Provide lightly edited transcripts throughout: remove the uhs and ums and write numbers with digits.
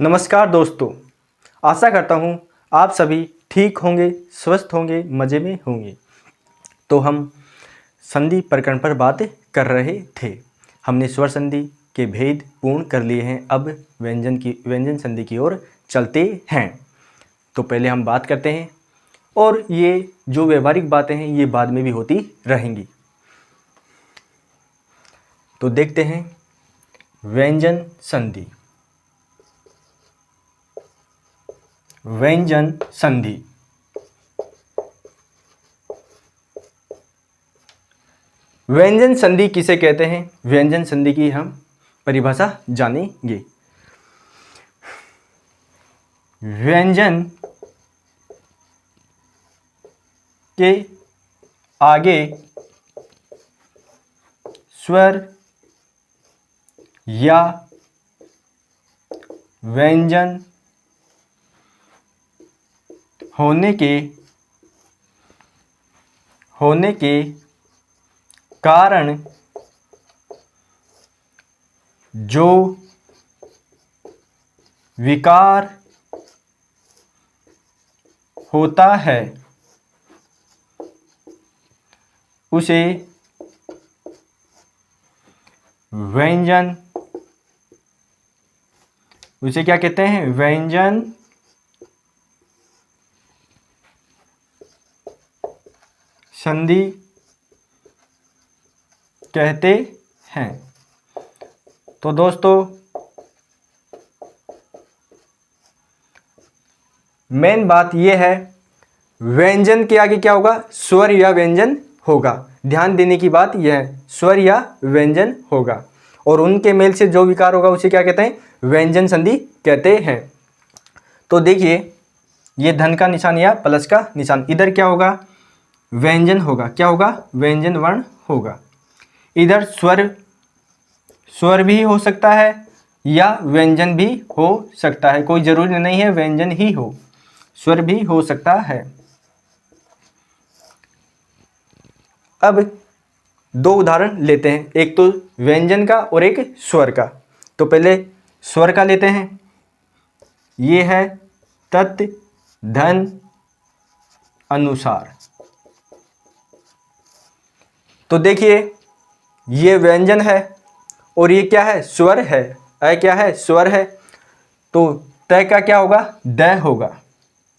नमस्कार दोस्तों, आशा करता हूँ आप सभी ठीक होंगे, स्वस्थ होंगे, मज़े में होंगे। तो हम संधि प्रकरण पर बात कर रहे थे। हमने स्वर संधि के भेद पूर्ण कर लिए हैं। अब व्यंजन संधि की ओर चलते हैं। तो पहले हम बात करते हैं और ये जो व्यवहारिक बातें हैं ये बाद में भी होती रहेंगी। तो देखते हैं व्यंजन संधि। व्यंजन संधि व्यंजन संधि किसे कहते हैं? व्यंजन संधि की हम परिभाषा जानेंगे। व्यंजन के आगे स्वर या व्यंजन होने के कारण जो विकार होता है उसे क्या कहते हैं? व्यंजन संधि कहते हैं। तो दोस्तों मेन बात यह है, व्यंजन के आगे क्या होगा? स्वर या व्यंजन होगा। ध्यान देने की बात यह है, स्वर या व्यंजन होगा और उनके मेल से जो विकार होगा उसे क्या कहते हैं? व्यंजन संधि कहते हैं। तो देखिए, ये धन का निशान या प्लस का निशान, इधर क्या होगा? व्यंजन होगा। क्या होगा? व्यंजन वर्ण होगा। इधर स्वर भी हो सकता है या व्यंजन भी हो सकता है, कोई जरूरी नहीं है व्यंजन ही हो, स्वर भी हो सकता है। अब दो उदाहरण लेते हैं, एक तो व्यंजन का और एक स्वर का। तो पहले स्वर का लेते हैं। ये है तत्, धन, अनुसार। तो देखिए, ये व्यंजन है और ये क्या है? स्वर है। क्या है? स्वर है। तो तय का क्या होगा? द होगा।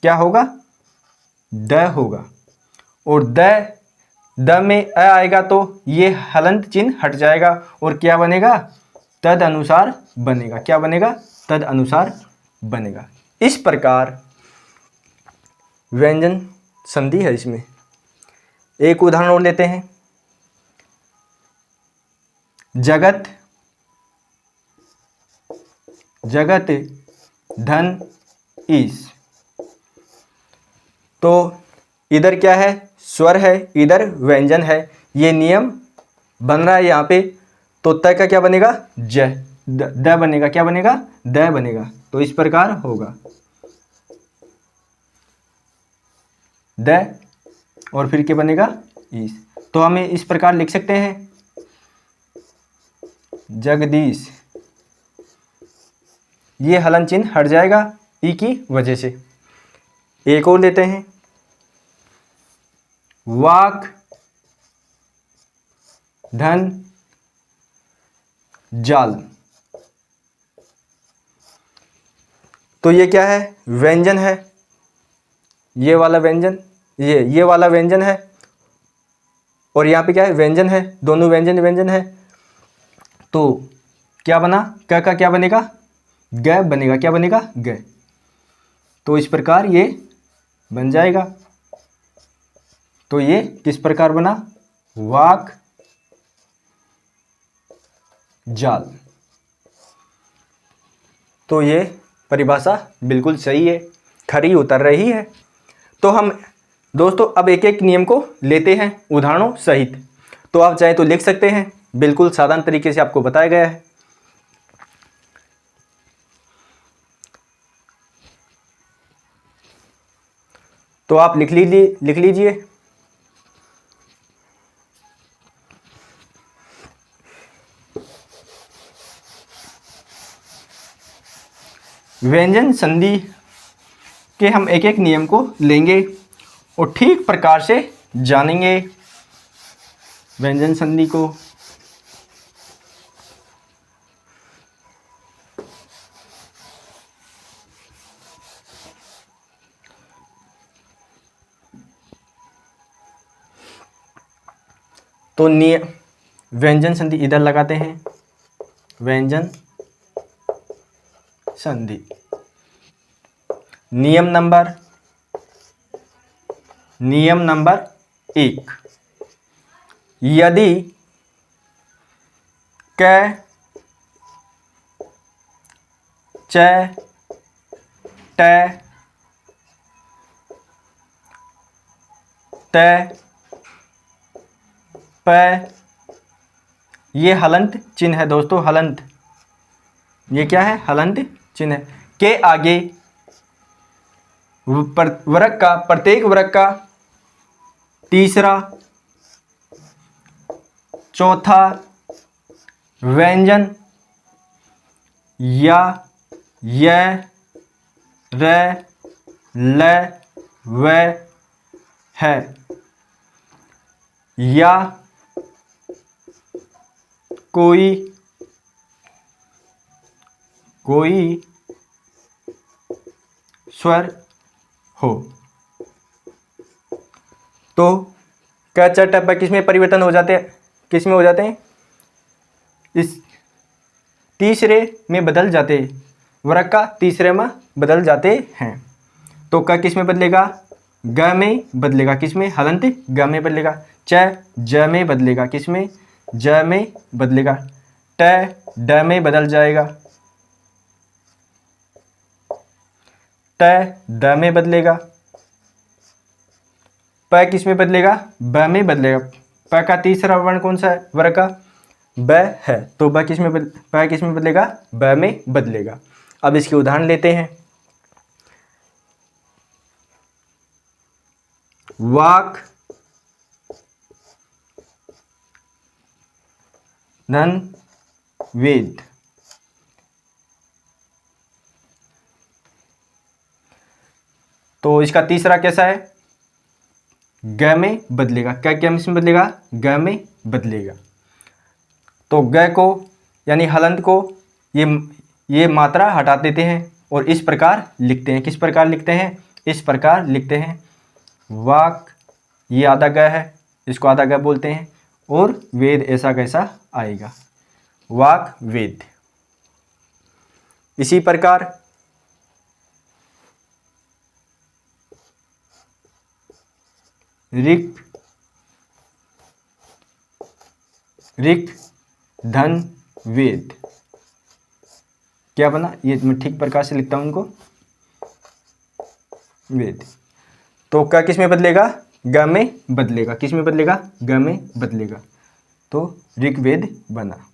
क्या होगा? द होगा। और द में अ आएगा तो ये हलंत चिन्ह हट जाएगा और क्या बनेगा? तद अनुसार बनेगा। क्या बनेगा? तद अनुसार बनेगा। इस प्रकार व्यंजन संधि है इसमें। एक उदाहरण और लेते हैं। जगत, धन, ईश। तो इधर क्या है? स्वर है, इधर व्यंजन है। ये नियम बन रहा है यहाँ पे। तो त का क्या बनेगा? ज। द बनेगा। क्या बनेगा? द बनेगा। तो इस प्रकार होगा द और फिर क्या बनेगा? ईश। तो हमें इस प्रकार लिख सकते हैं, जगदीश। ये हलन चिन्ह हट जाएगा ई की वजह से। एक और लेते हैं, वाक, धन, जाल। तो ये क्या है? व्यंजन है। ये वाला व्यंजन, ये वाला व्यंजन है और यहाँ पे क्या है? व्यंजन है। दोनों व्यंजन है। तो क्या बना? क का क्या बनेगा? ग बनेगा। क्या बनेगा? ग। तो इस प्रकार ये बन जाएगा। तो ये किस प्रकार बना? वाक, जाल। तो ये परिभाषा बिल्कुल सही है, खरी उतर रही है। तो हम दोस्तों अब एक एक नियम को लेते हैं उदाहरणों सहित। तो आप चाहे तो लिख सकते हैं, बिल्कुल साधारण तरीके से आपको बताया गया है। तो आप लिख लीजिए। व्यंजन संधि के हम एक एक नियम को लेंगे और ठीक प्रकार से जानेंगे व्यंजन संधि को। तो व्यंजन संधि इधर लगाते हैं, व्यंजन संधि। नियम नंबर 1, यदि क च ट त प, ये हलंत चिन्ह है दोस्तों, हलंत, ये क्या है, हलंत चिन्ह है। के आगे वर्ग का, प्रत्येक वर्ग का तीसरा चौथा व्यंजन या य र ल व है, या कोई स्वर हो। तो क च ट प किस में परिवर्तन हो जाते हैं, किस में हो जाते हैं, इस तीसरे में बदल जाते हैं, वर्ग का तीसरे में बदल जाते हैं। तो क किस में बदलेगा, ग में बदलेगा, किस में, हलंत ग में बदलेगा। च ज में बदलेगा, किस में, ज में बदलेगा। ट ड में बदल जाएगा, ट ड में बदलेगा। प किस में बदलेगा, ब में बदलेगा। प का तीसरा वर्ण कौन सा है, वर्ग का, ब है, तो प किस में बदलेगा, ब में बदलेगा। अब इसके उदाहरण लेते हैं। वाक धन वेद, तो इसका तीसरा कैसा है, ग में बदलेगा। क्या क्या में बदलेगा, ग में बदलेगा। तो ग को यानी हलंत को ये मात्रा हटा देते हैं और इस प्रकार लिखते हैं। किस प्रकार लिखते हैं, इस प्रकार लिखते हैं। वाक, ये आधा ग है, इसको आधा ग बोलते हैं, और वेद ऐसा कैसा आएगा, वाक वेद। इसी प्रकार ऋक धन वेद, क्या बना, ये मैं ठीक प्रकार से लिखता हूं इनको, वेद। तो क्या किस में बदलेगा, ग में बदलेगा, किस में बदलेगा, ग में बदलेगा, तो ऋग्वेद बना।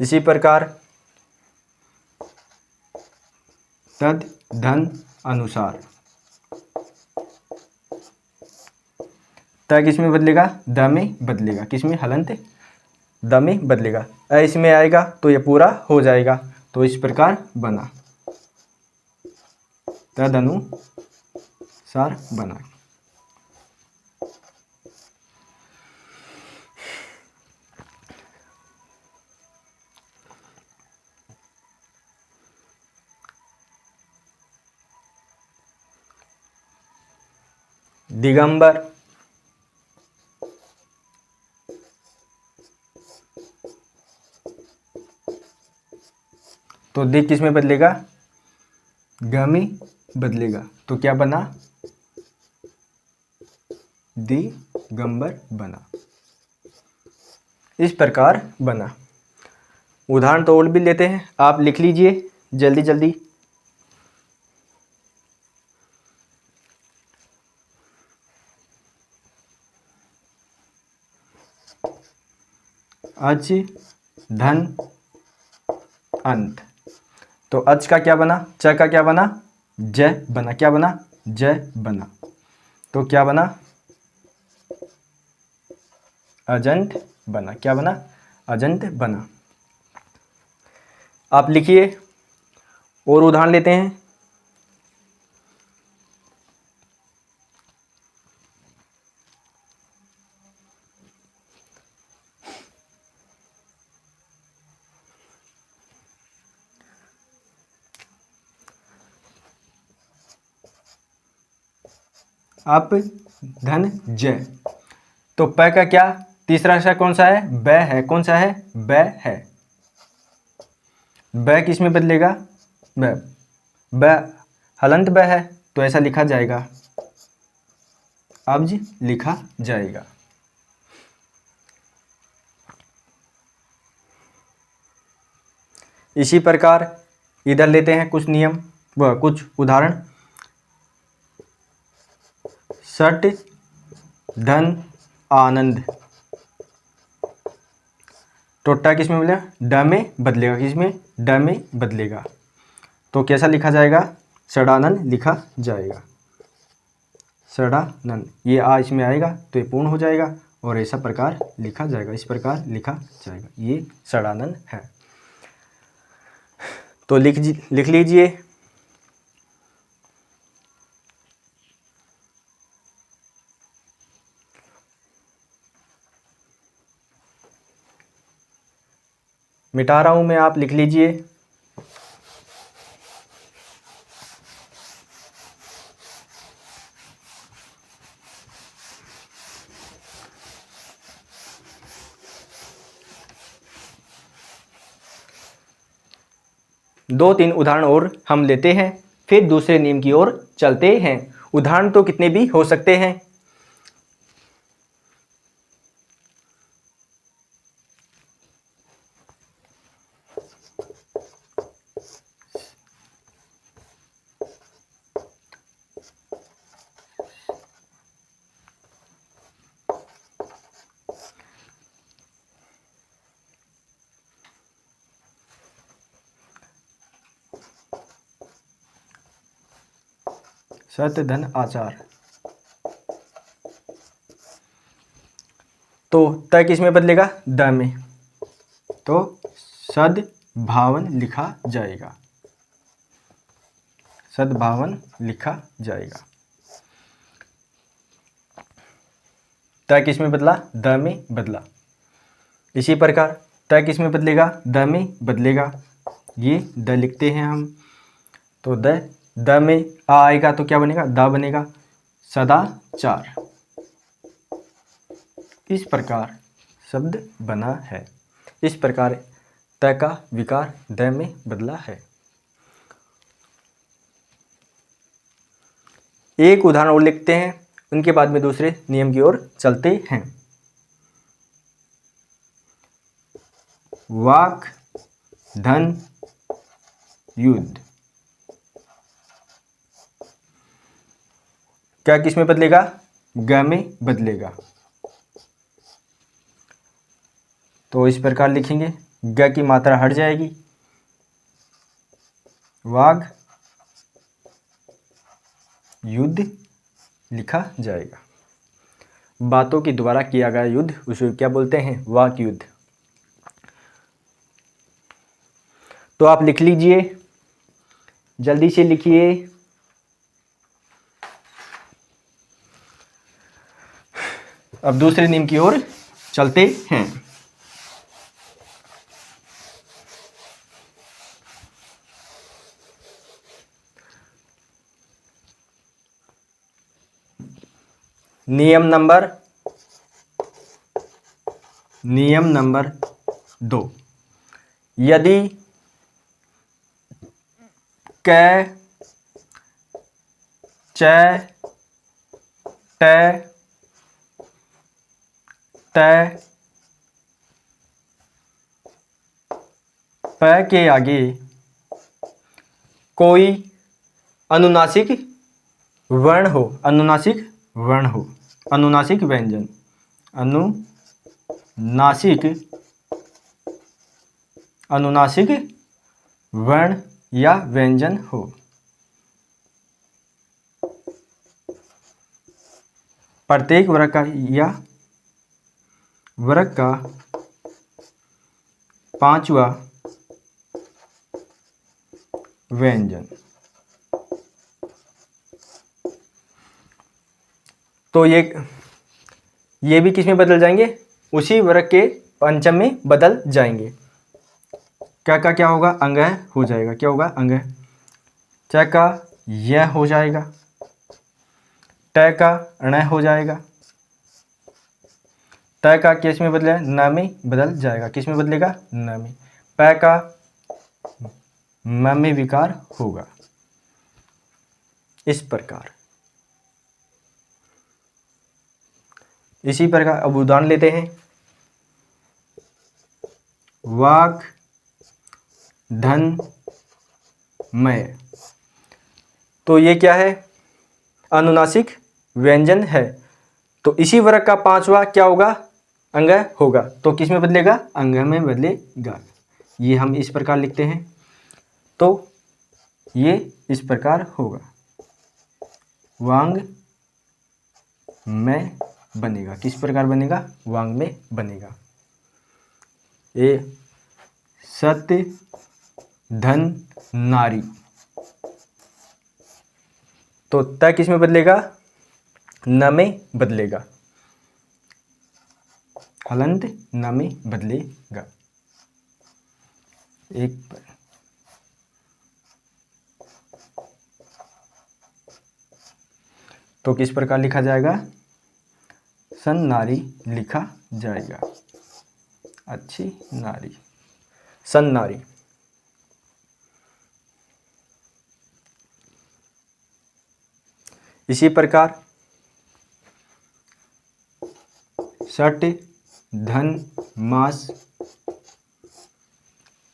इसी प्रकार तद धन अनुसार, त किस में बदलेगा, द में बदलेगा, किस में, हलंत द में बदलेगा। इसमें आएगा तो ये पूरा हो जाएगा, तो इस प्रकार बना, तद अनुसार बना। दिगंबर, तो दिग किस में बदलेगा, ग में बदलेगा, तो क्या बना, दिगंबर बना। इस प्रकार बना। उदाहरण तो और भी लेते हैं, आप लिख लीजिए जल्दी जल्दी। अच धन अंत, तो अच का क्या बना, च का क्या बना, ज बना, क्या बना, ज बना, तो क्या बना, अजंत बना। क्या बना? अजंत बना। आप लिखिए और उदाहरण लेते हैं। अप धन जय। तो प का क्या तीसरा अक्षर कौन सा है? ब है। कौन सा है? ब है। ब किस में बदलेगा? ब ब हलंत ब है तो ऐसा लिखा जाएगा, अब्ज लिखा जाएगा। इसी प्रकार इधर लेते हैं कुछ नियम व कुछ उदाहरण। सट धन आनंद। तो ट किस में बदलेगा? ड में बदलेगा। किस में? ड में बदलेगा। तो कैसा लिखा जाएगा? षडानंद लिखा जाएगा। षडानंद। ये आ इसमें आएगा तो ये पूर्ण हो जाएगा और ऐसा प्रकार लिखा जाएगा। इस प्रकार लिखा जाएगा। ये षडानंद है। तो लिख लीजिए। मिटा रहा हूं मैं, आप लिख लीजिए। दो तीन उदाहरण और हम लेते हैं, फिर दूसरे नियम की ओर चलते हैं। उदाहरण तो कितने भी हो सकते हैं। सत्य धन आचार। तो त किस में बदलेगा? द में। तो सद्भावन लिखा जाएगा। सद्भावन लिखा जाएगा। त किस में बदला? द में बदला। इसी प्रकार त किस में बदलेगा? द में बदलेगा। ये द लिखते हैं हम। तो द में आ आएगा तो क्या बनेगा? दा बनेगा। सदाचार। इस प्रकार शब्द बना है। इस प्रकार त का विकार द में बदला है। एक उदाहरण और लिखते हैं, उनके बाद में दूसरे नियम की ओर चलते हैं। वाक धन युद्ध। क्या किस में बदलेगा? ग में बदलेगा। तो इस प्रकार लिखेंगे, ग की मात्रा हट जाएगी। वाग युद्ध लिखा जाएगा। बातों के द्वारा किया गया युद्ध उसे क्या बोलते हैं? वाक युद्ध। तो आप लिख लीजिए, जल्दी से लिखिए। अब दूसरे नियम की ओर चलते हैं। नियम नंबर 2। यदि क च ट त प के आगे कोई अनुनासिक वर्ण हो, अनुनासिक वर्ण हो, अनुनासिक व्यंजन, अनुनासिक वर्ण या व्यंजन हो, प्रत्येक वर्ग का या वर्ग का पांचवा व्यंजन। तो ये भी किस में बदल जाएंगे, उसी वर्ग के पंचम में बदल जाएंगे। क्या का क्या होगा, अंगह हो जाएगा। क्या होगा, अंगह। च का यह हो जाएगा, ट का ण हो जाएगा, त का किस में बदलेगा, न में बदल जाएगा। किस में बदलेगा, न में। प का म में विकार होगा। इस प्रकार, इसी प्रकार अब उदाहरण लेते हैं। वाक धन मय। तो ये क्या है, अनुनासिक व्यंजन है। तो इसी वर्ग का पांचवा क्या होगा, अंग होगा। तो किस में बदलेगा, अंग में बदलेगा। ये हम इस प्रकार लिखते हैं। तो ये इस प्रकार होगा, वांग में बनेगा। किस प्रकार बनेगा, वांग में बनेगा। ए सत्य धन नारी। तो त किस में बदलेगा, न में बदलेगा। हलंत न में बदलेगा। एक तो किस प्रकार लिखा जाएगा, सन नारी लिखा जाएगा। अच्छी नारी, सन नारी। इसी प्रकार षट धन मास।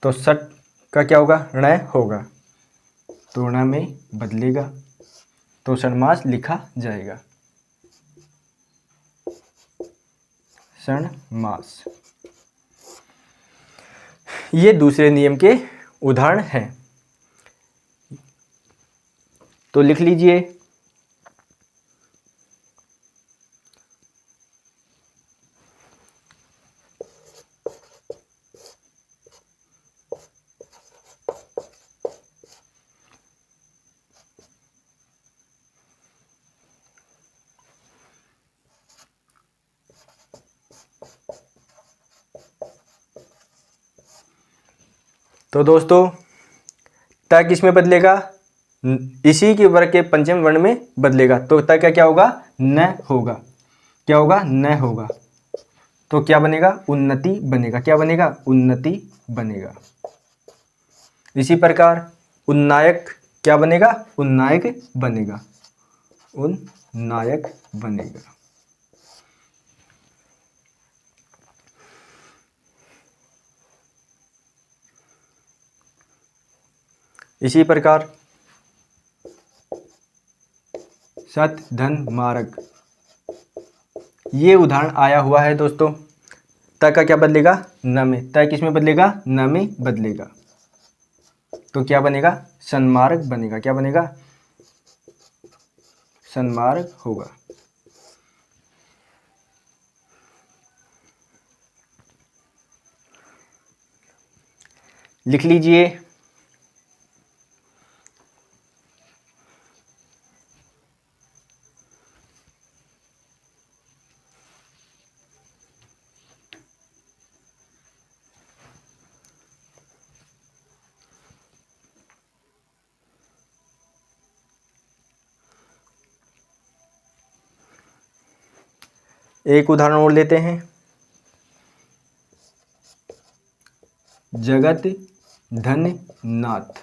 तो षट का क्या होगा, ण होगा। तो ण में बदलेगा। तो षण्मास लिखा जाएगा, षण्मास। ये दूसरे नियम के उदाहरण हैं। तो लिख लीजिए। तो दोस्तों, त किस में बदलेगा, इसी के वर्ग के पंचम वर्ण में बदलेगा। तो त का क्या होगा, न होगा। क्या होगा, न होगा। तो क्या बनेगा, उन्नति बनेगा। क्या बनेगा, उन्नति बनेगा। इसी प्रकार उन्नायक क्या बनेगा, उन्नायक बनेगा। उन्नायक बनेगा। इसी प्रकार सत धन मारक। ये उदाहरण आया हुआ है दोस्तों। त का क्या बदलेगा, न में। त किस में बदलेगा, न में बदलेगा। तो क्या बनेगा, सन्मार्ग बनेगा। क्या बनेगा, सन्मार्ग होगा। लिख लीजिए। एक उदाहरण और लेते हैं। जगत धन नाथ।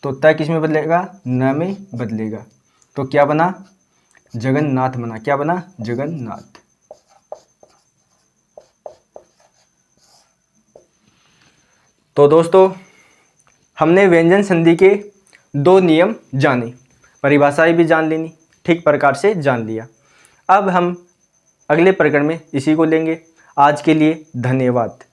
तो त किस में बदलेगा, न में बदलेगा। तो क्या बना, जगन्नाथ बना। क्या बना, जगन्नाथ। तो दोस्तों, हमने व्यंजन संधि के दो नियम जाने, परिभाषाएं भी जान लेनी, ठीक प्रकार से जान लिया। अब हम अगले प्रकरण में इसी को लेंगे। आज के लिए धन्यवाद।